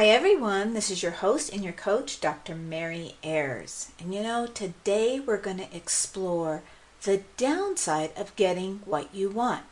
Hi everyone, this is your host and your coach, Dr. Mary Ayers. And today we're going to explore the downside of getting what you want.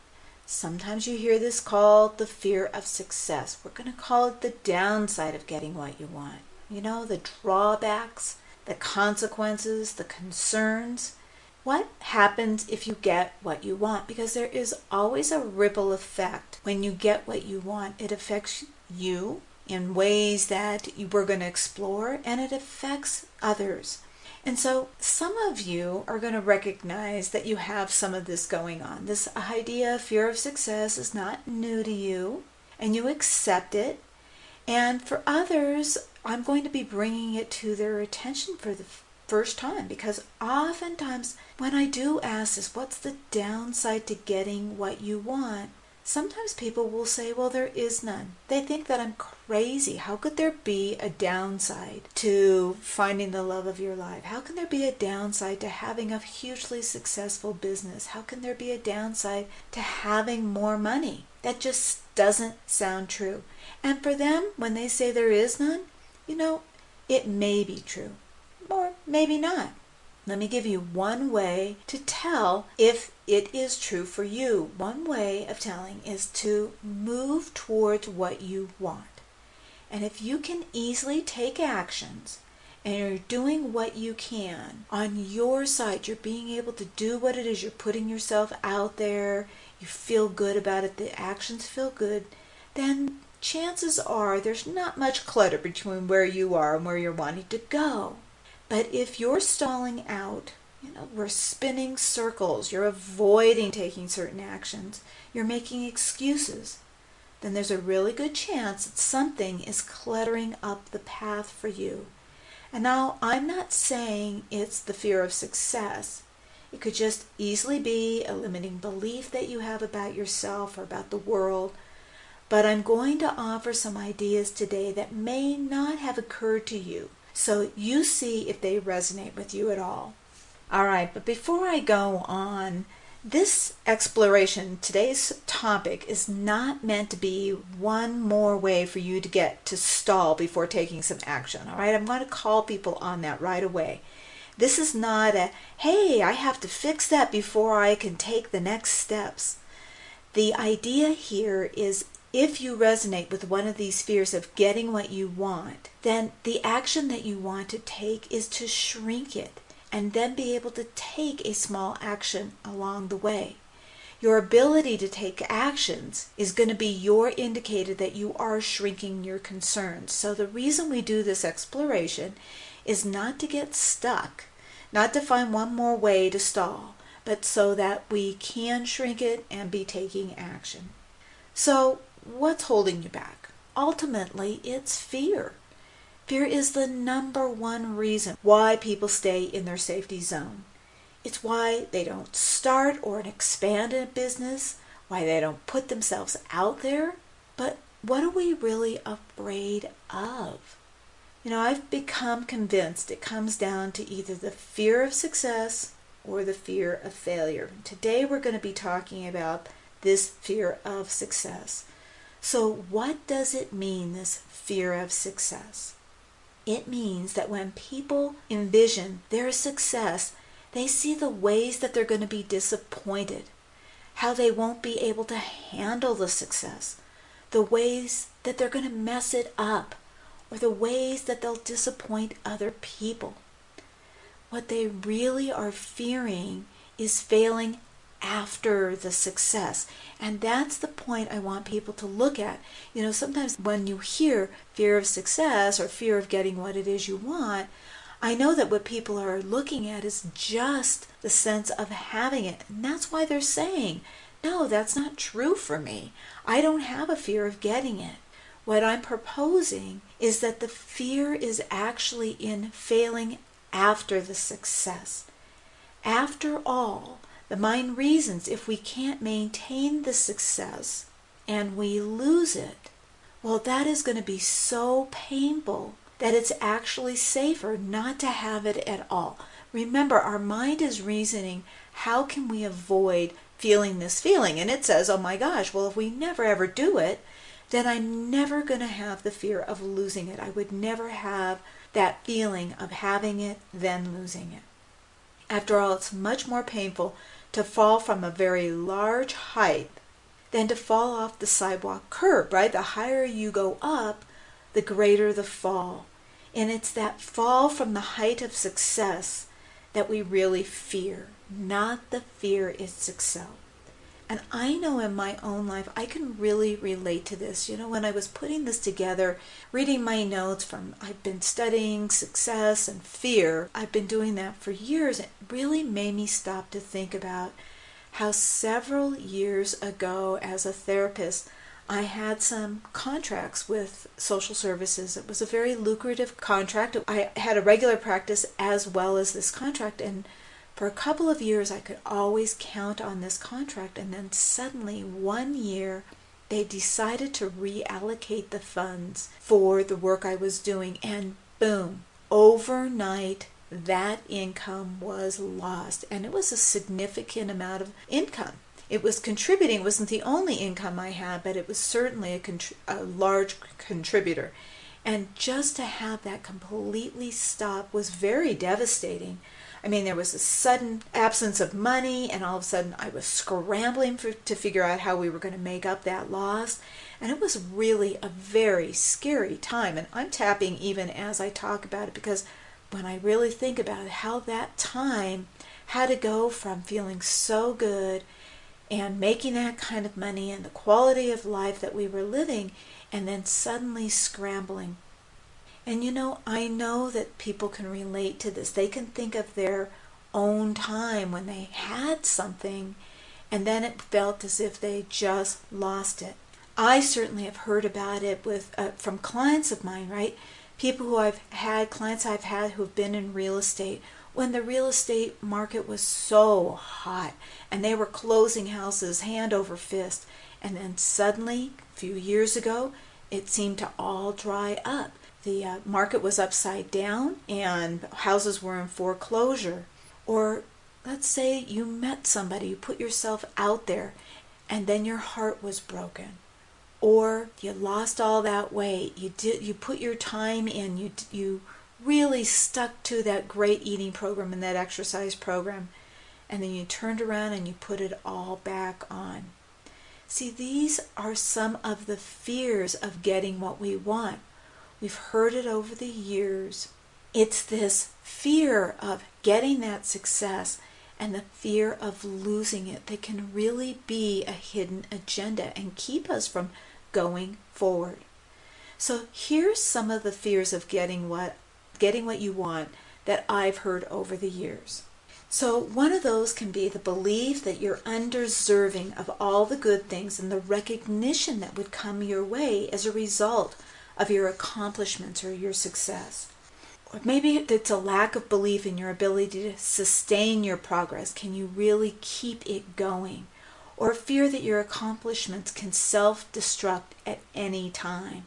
Sometimes you hear this called the fear of success. We're going to call it the downside of getting what you want. The drawbacks, the consequences, the concerns. What happens if you get what you want? Because there is always a ripple effect. When you get what you want, it affects you in ways that we're going to explore, and it affects others. And so some of you are going to recognize that you have some of this going on. This idea of fear of success is not new to you, and you accept it. And for others, I'm going to be bringing it to their attention for the first time, because oftentimes when I do ask this, what's the downside to getting what you want? Sometimes people will say, well, there is none. They think that I'm crazy. How could there be a downside to finding the love of your life? How can there be a downside to having a hugely successful business? How can there be a downside to having more money? That just doesn't sound true. And for them, when they say there is none, it may be true, or maybe not. Let me give you one way to tell if it is true for you. One way of telling is to move towards what you want. And if you can easily take actions and you're doing what you can on your side, you're being able to do what it is, you're putting yourself out there, you feel good about it, the actions feel good, then chances are there's not much clutter between where you are and where you're wanting to go. But if you're stalling out, we're spinning circles, you're avoiding taking certain actions, you're making excuses, then there's a really good chance that something is cluttering up the path for you. And now, I'm not saying it's the fear of success. It could just easily be a limiting belief that you have about yourself or about the world. But I'm going to offer some ideas today that may not have occurred to you, so you see if they resonate with you at all. All right, but before I go on, this exploration, today's topic, is not meant to be one more way for you to get to stall before taking some action. All right, I'm going to call people on that right away. This is not a, hey, I have to fix that before I can take the next steps. The idea here is, if you resonate with one of these fears of getting what you want, then the action that you want to take is to shrink it and then be able to take a small action along the way. Your ability to take actions is going to be your indicator that you are shrinking your concerns. So the reason we do this exploration is not to get stuck, not to find one more way to stall, but so that we can shrink it and be taking action. So what's holding you back? Ultimately, it's fear. Fear is the number one reason why people stay in their safety zone. It's why they don't start or expand a business, why they don't put themselves out there. But what are we really afraid of? I've become convinced it comes down to either the fear of success or the fear of failure. Today we're going to be talking about this fear of success. So what does it mean, this fear of success? It means that when people envision their success, they see the ways that they're going to be disappointed, how they won't be able to handle the success, the ways that they're going to mess it up, or the ways that they'll disappoint other people. What they really are fearing is failing after the success. And that's the point I want people to look at. Sometimes when you hear fear of success or fear of getting what it is you want, I know that what people are looking at is just the sense of having it. And that's why they're saying, no, that's not true for me. I don't have a fear of getting it. What I'm proposing is that the fear is actually in failing after the success. After all, the mind reasons if we can't maintain the success and we lose it, well, that is going to be so painful that it's actually safer not to have it at all. Remember, our mind is reasoning, how can we avoid feeling this feeling? And it says, oh my gosh, well, if we never ever do it, then I'm never going to have the fear of losing it. I would never have that feeling of having it, then losing it. After all, it's much more painful to fall from a very large height than to fall off the sidewalk curb, right? The higher you go up, the greater the fall. And it's that fall from the height of success that we really fear, not the fear itself. And I know in my own life, I can really relate to this. You know, when I was putting this together, reading my notes from, I've been studying success and fear. I've been doing that for years. It really made me stop to think about how several years ago as a therapist, I had some contracts with social services. It was a very lucrative contract. I had a regular practice as well as this contract, and for a couple of years I could always count on this contract, and then suddenly one year they decided to reallocate the funds for the work I was doing, and boom, overnight that income was lost, and it was a significant amount of income. It was contributing. It wasn't the only income I had, but it was certainly a large contributor. And just to have that completely stop was very devastating. I mean, there was a sudden absence of money, and all of a sudden I was scrambling to figure out how we were going to make up that loss. And it was really a very scary time. And I'm tapping even as I talk about it, because when I really think about it, how that time had to go from feeling so good and making that kind of money and the quality of life that we were living, and then suddenly scrambling. And you know, I know that people can relate to this. They can think of their own time when they had something and then it felt as if they just lost it. I certainly have heard about it from clients of mine, right? Clients I've had who've been in real estate, when the real estate market was so hot and they were closing houses hand over fist, and then suddenly, a few years ago, it seemed to all dry up. The market was upside down and houses were in foreclosure. Or let's say you met somebody, you put yourself out there, and then your heart was broken. Or you lost all that weight. You put your time in. You really stuck to that great eating program and that exercise program, and then you turned around and you put it all back on. See, these are some of the fears of getting what we want. We've heard it over the years. It's this fear of getting that success and the fear of losing it that can really be a hidden agenda and keep us from going forward. So here's some of the fears of getting what you want that I've heard over the years. So one of those can be the belief that you're undeserving of all the good things and the recognition that would come your way as a result of your accomplishments or your success. Or maybe it's a lack of belief in your ability to sustain your progress. Can you really keep it going? Or fear that your accomplishments can self-destruct at any time.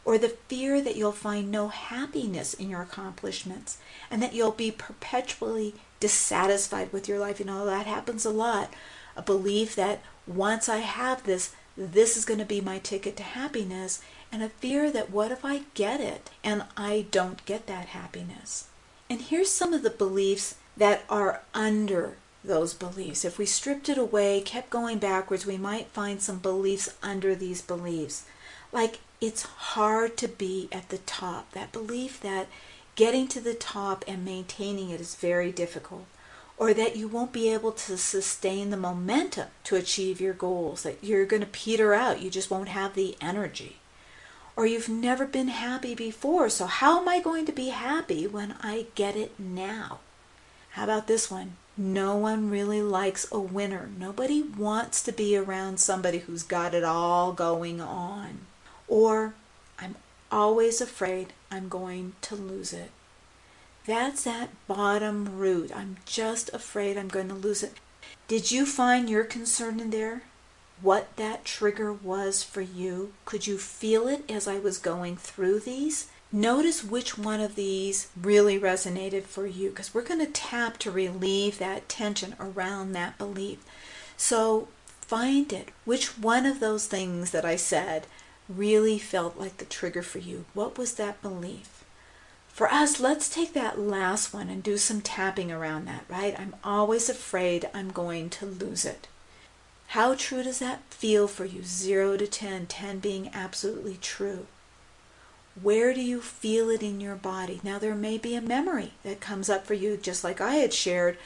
Or the fear that you'll find no happiness in your accomplishments and that you'll be perpetually dissatisfied with your life. You know, that happens a lot. A belief that once I have this is going to be my ticket to happiness, and a fear that what if I get it and I don't get that happiness? And here's some of the beliefs that are under those beliefs. If we stripped it away, kept going backwards, we might find some beliefs under these beliefs. Like, it's hard to be at the top. That belief that getting to the top and maintaining it is very difficult. Or that you won't be able to sustain the momentum to achieve your goals. That you're going to peter out. You just won't have the energy. Or you've never been happy before. So how am I going to be happy when I get it now? How about this one? No one really likes a winner. Nobody wants to be around somebody who's got it all going on. Or, I'm always afraid I'm going to lose it. That's that bottom root. I'm just afraid I'm going to lose it. Did you find your concern in there? What that trigger was for you? Could you feel it as I was going through these? Notice which one of these really resonated for you, because we're going to tap to relieve that tension around that belief. So find it. Which one of those things that I said really felt like the trigger for you? What was that belief? For us, let's take that last one and do some tapping around that, right? I'm always afraid I'm going to lose it. How true does that feel for you? 0 to 10, 10 being absolutely true. Where do you feel it in your body? Now, there may be a memory that comes up for you, just like I had shared.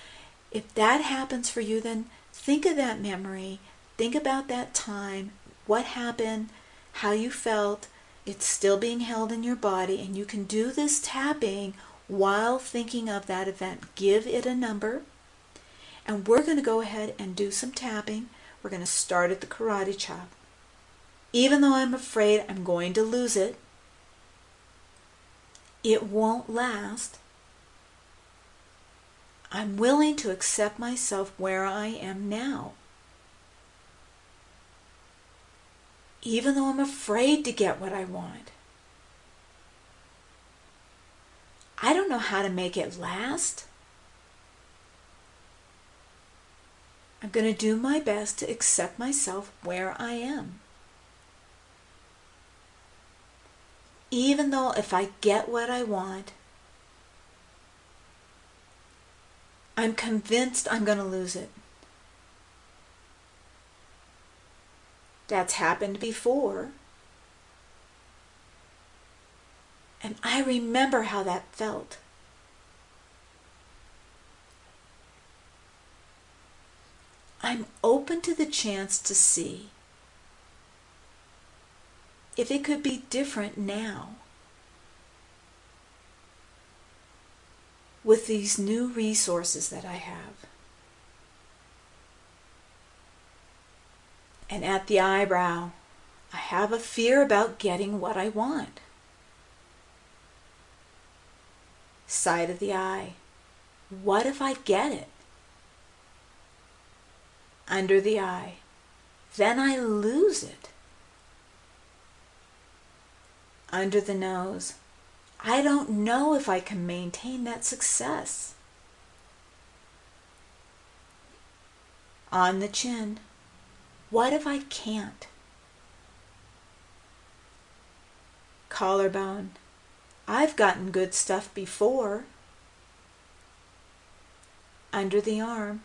If that happens for you, then think of that memory. Think about that time, what happened, how you felt. It's still being held in your body, and you can do this tapping while thinking of that event. Give it a number, and we're going to go ahead and do some tapping. We're going to start at the karate chop. Even though I'm afraid I'm going to lose it, it won't last. I'm willing to accept myself where I am now. Even though I'm afraid to get what I want. I don't know how to make it last. I'm going to do my best to accept myself where I am. Even though if I get what I want, I'm convinced I'm going to lose it. That's happened before. And I remember how that felt. I'm open to the chance to see if it could be different now with these new resources that I have. And at the eyebrow, I have a fear about getting what I want. Side of the eye, what if I get it? Under the eye, then I lose it. Under the nose, I don't know if I can maintain that success. On the chin, what if I can't? Collarbone, I've gotten good stuff before. Under the arm,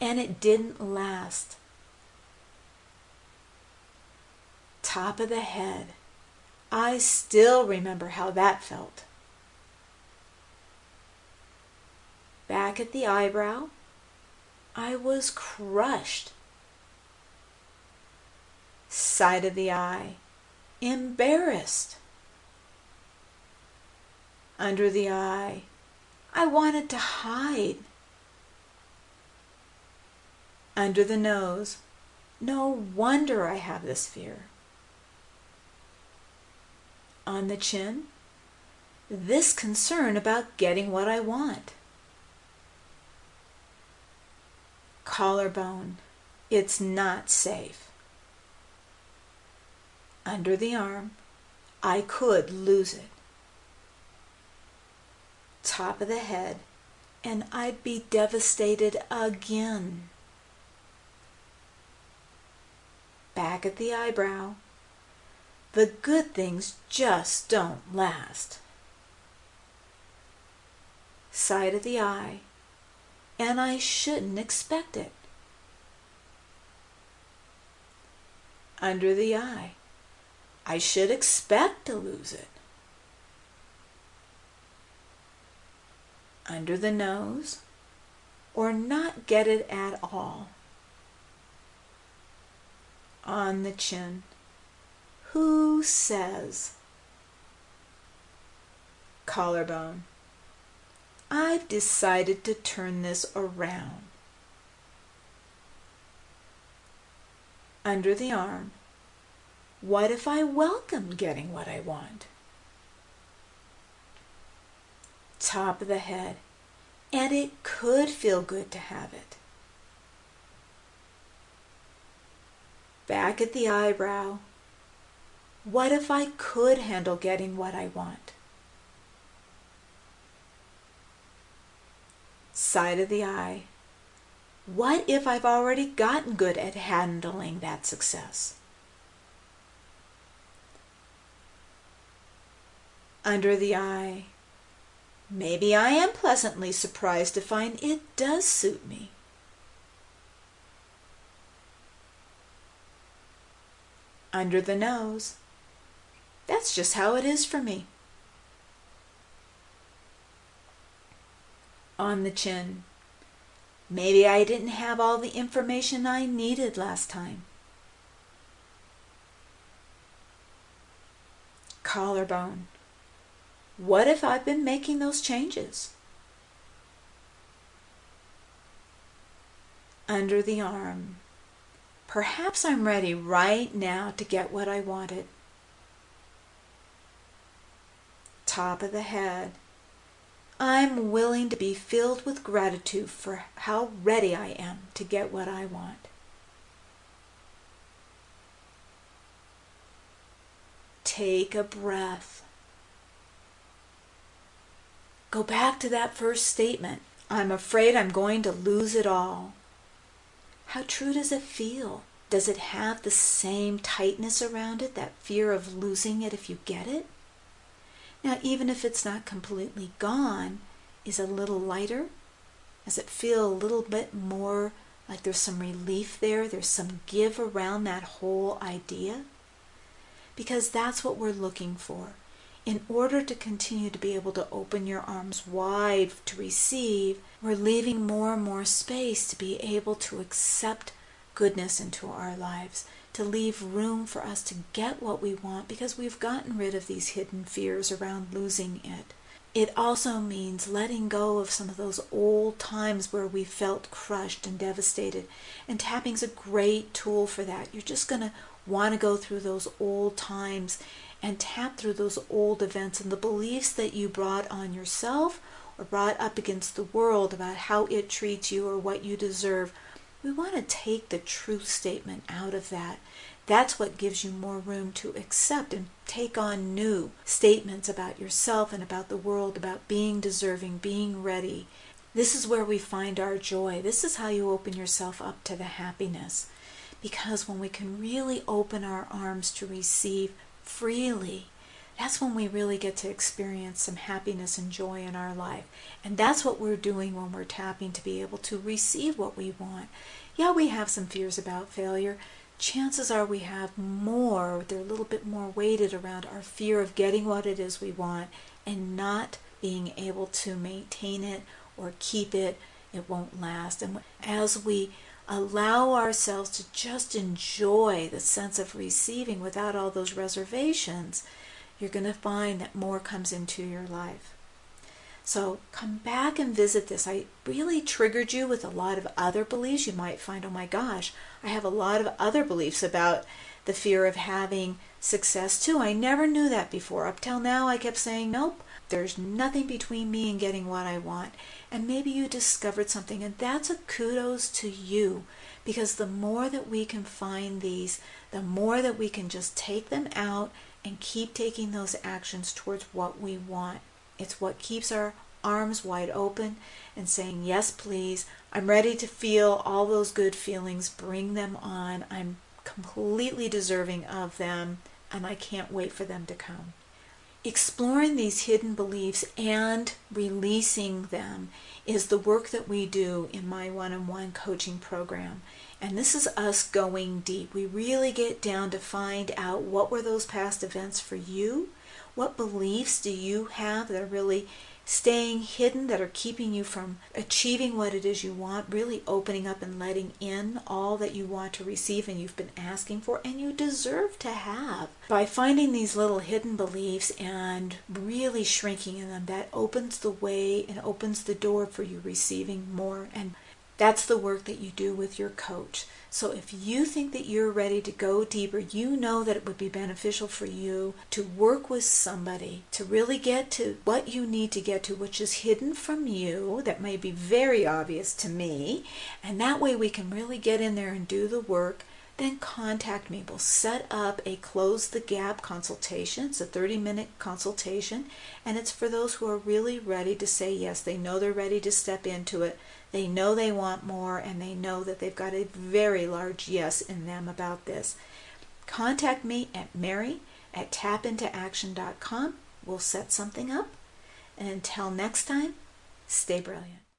and it didn't last. Top of the head, I still remember how that felt. Back at the eyebrow, I was crushed. Side of the eye, embarrassed. Under the eye, I wanted to hide. Under the nose, no wonder I have this fear. On the chin, this concern about getting what I want. Collarbone, it's not safe. Under the arm, I could lose it. Top of the head, and I'd be devastated again. Back at the eyebrow, the good things just don't last. Side of the eye, and I shouldn't expect it. Under the eye, I should expect to lose it. Under the nose, or not get it at all. On the chin, who says? Collarbone, I've decided to turn this around. Under the arm, what if I welcome getting what I want? Top of the head, and it could feel good to have it. Back at the eyebrow, what if I could handle getting what I want? Side of the eye, what if I've already gotten good at handling that success? Under the eye. Maybe I am pleasantly surprised to find it does suit me. Under the nose. That's just how it is for me. On the chin. Maybe I didn't have all the information I needed last time. Collarbone. What if I've been making those changes? Under the arm. Perhaps I'm ready right now to get what I wanted. Top of the head. I'm willing to be filled with gratitude for how ready I am to get what I want. Take a breath. Go back to that first statement. I'm afraid I'm going to lose it all. How true does it feel? Does it have the same tightness around it, that fear of losing it if you get it? Now, even if it's not completely gone, is it a little lighter? Does it feel a little bit more like there's some relief there? There's some give around that whole idea? Because that's what we're looking for. In order to continue to be able to open your arms wide to receive, we're leaving more and more space to be able to accept goodness into our lives, to leave room for us to get what we want because we've gotten rid of these hidden fears around losing it. It also means letting go of some of those old times where we felt crushed and devastated. And tapping's a great tool for that. You're just going to want to go through those old times and tap through those old events and the beliefs that you brought on yourself or brought up against the world about how it treats you or what you deserve. We want to take the truth statement out of that. That's what gives you more room to accept and take on new statements about yourself and about the world, about being deserving, being ready. This is where we find our joy. This is how you open yourself up to the happiness. Because when we can really open our arms to receive freely, that's when we really get to experience some happiness and joy in our life. And that's what we're doing when we're tapping to be able to receive what we want. Yeah, we have some fears about failure. Chances are we have more, they're a little bit more weighted around our fear of getting what it is we want and not being able to maintain it or keep it. It won't last. And as we allow ourselves to just enjoy the sense of receiving without all those reservations, you're going to find that more comes into your life. So come back and visit this. I really triggered you with a lot of other beliefs. You might find, oh my gosh, I have a lot of other beliefs about the fear of having success too. I never knew that before. Up till now, I kept saying, nope, there's nothing between me and getting what I want. And maybe you discovered something, and that's a kudos to you. Because the more that we can find these, the more that we can just take them out and keep taking those actions towards what we want. It's what keeps our arms wide open and saying, yes, please, I'm ready to feel all those good feelings. Bring them on. I'm completely deserving of them, and I can't wait for them to come. Exploring these hidden beliefs and releasing them is the work that we do in my one-on-one coaching program. And this is us going deep. We really get down to find out what were those past events for you. What beliefs do you have that are really staying hidden, that are keeping you from achieving what it is you want, really opening up and letting in all that you want to receive and you've been asking for and you deserve to have. By finding these little hidden beliefs and really shrinking in them, that opens the way and opens the door for you receiving more. And that's the work that you do with your coach. So if you think that you're ready to go deeper, you know that it would be beneficial for you to work with somebody to really get to what you need to get to, which is hidden from you, that may be very obvious to me, and that way we can really get in there and do the work. Then contact me. We'll set up a Close the Gap consultation. It's a 30-minute consultation, and it's for those who are really ready to say yes. They know they're ready to step into it. They know they want more, and they know that they've got a very large yes in them about this. Contact me at Mary@tapintoaction.com. we'll set something up. And until next time, stay brilliant.